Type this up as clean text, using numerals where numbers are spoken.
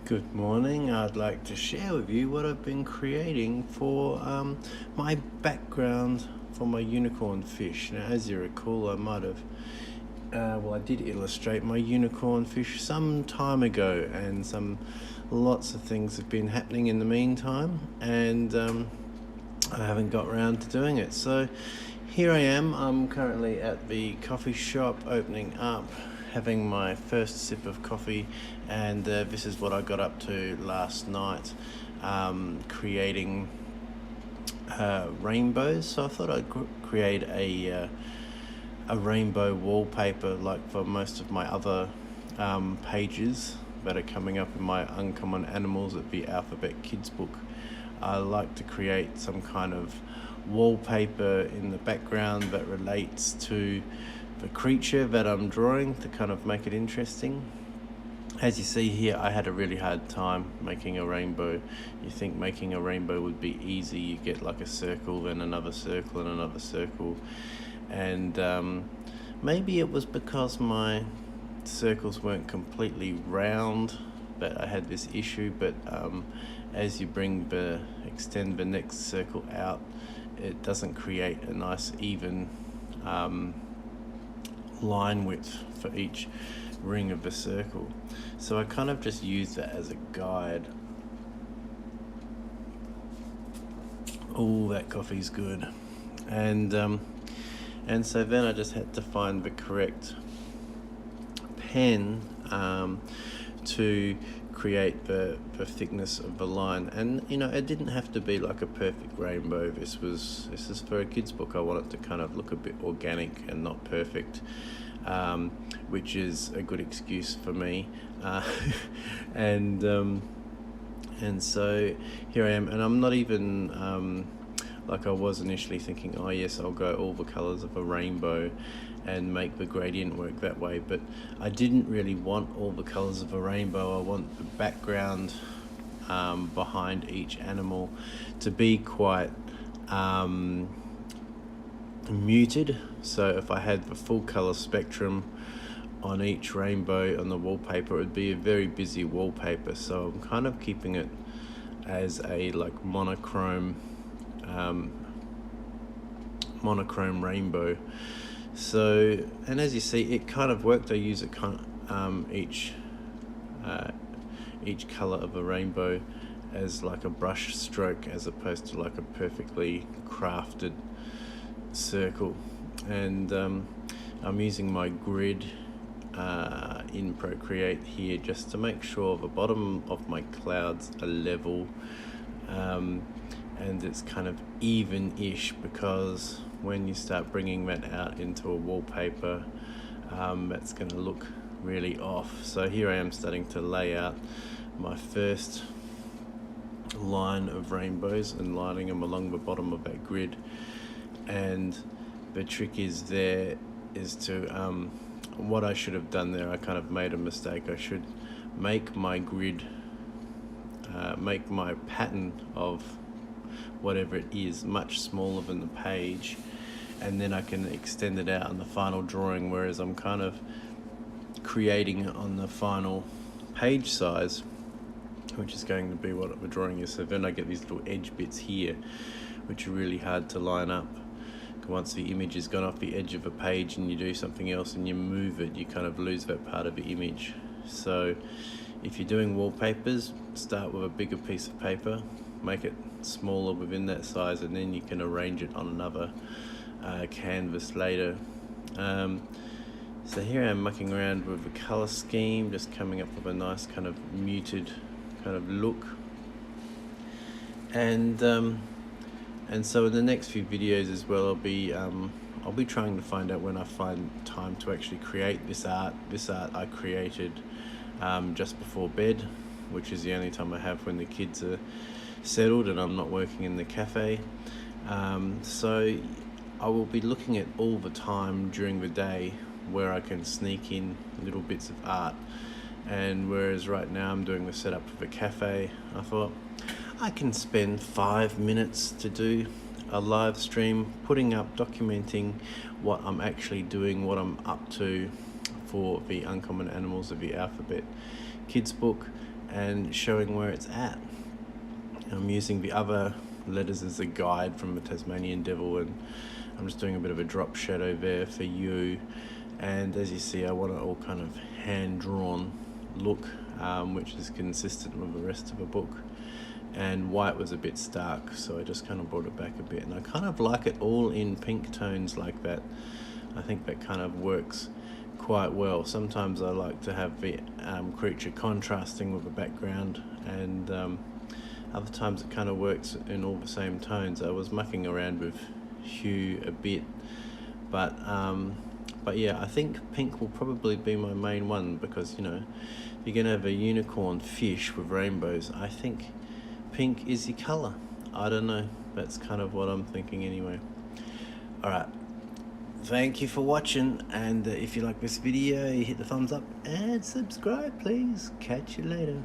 Good morning. I'd like to share with you what I've been creating for my background for my unicorn fish. Now, as you recall, I did illustrate my unicorn fish some time ago, and lots of things have been happening in the meantime, and I haven't got around to doing it. So here I am. I'm currently at the coffee shop opening up, having my first sip of coffee, and this is what I got up to last night, creating rainbows. So I thought I'd create a rainbow wallpaper like for most of my other pages that are coming up in my Uncommon Animals at the Alphabet Kids book. I like to create some kind of wallpaper in the background that relates to the creature that I'm drawing to kind of make it interesting. As you see here, I had a really hard time making a rainbow. You think making a rainbow would be easy. You get like a circle, then another circle and another circle. And maybe it was because my circles weren't completely round that I had this issue, but as you extend the next circle out, it doesn't create a nice even line width for each ring of the circle. So I kind of just use that as a guide. Oh, that coffee's good. And so then I just had to find the correct pen to create the thickness of the line. And it didn't have to be like a perfect rainbow. This is for a kid's book. I want it to kind of look a bit organic and not perfect, which is a good excuse for me. And so here I am, and I'm not even like I was initially thinking, oh yes, I'll go all the colors of a rainbow and make the gradient work that way, but I didn't really want all the colors of a rainbow. I want the background behind each animal to be quite muted. So if I had the full color spectrum on each rainbow on the wallpaper, it would be a very busy wallpaper. So I'm kind of keeping it as a like monochrome rainbow. So, and as you see, it kind of worked. I use it each color of a rainbow as like a brush stroke as opposed to like a perfectly crafted circle. And I'm using my grid in Procreate here just to make sure the bottom of my clouds are level, and it's kind of even-ish, because when you start bringing that out into a wallpaper, that's going to look really off. So here I am starting to lay out my first line of rainbows and lining them along the bottom of that grid. And the trick is to what I should have done there, I kind of made a mistake. I should make my grid, make my pattern of whatever it is much smaller than the page, and then I can extend it out on the final drawing, whereas I'm kind of creating it on the final page size, which is going to be what the drawing is. So then I get these little edge bits here, which are really hard to line up. Once the image has gone off the edge of a page and you do something else and you move it, you kind of lose that part of the image. So if you're doing wallpapers, start with a bigger piece of paper, make it smaller within that size, and then you can arrange it on another canvas later. So here I'm mucking around with the color scheme, just coming up with a nice kind of muted kind of look. And so in the next few videos as well, I'll be trying to find out when I find time to actually create this art. This art I created just before bed, which is the only time I have when the kids are settled and I'm not working in the cafe. So I will be looking at all the time during the day where I can sneak in little bits of art. And whereas right now I'm doing the setup for the cafe, I thought I can spend 5 minutes to do a live stream, putting up, documenting what I'm actually doing, what I'm up to for the Uncommon Animals of the Alphabet Kids book, and showing where it's at. I'm using the other letters as a guide from the Tasmanian Devil, and I'm just doing a bit of a drop shadow there for you. And as you see, I want it all kind of hand-drawn look, which is consistent with the rest of the book. And white was a bit stark, so I just kind of brought it back a bit, and I kind of like it all in pink tones like that. I think that kind of works quite well. Sometimes I like to have the creature contrasting with the background, and other times it kind of works in all the same tones. I was mucking around with hue a bit, but yeah, I think pink will probably be my main one, because, you know, if you're gonna have a unicorn fish with rainbows, I think pink is your color. I don't know, that's kind of what I'm thinking anyway. Alright, thank you for watching, and if you like this video, hit the thumbs up and subscribe please. Catch you later.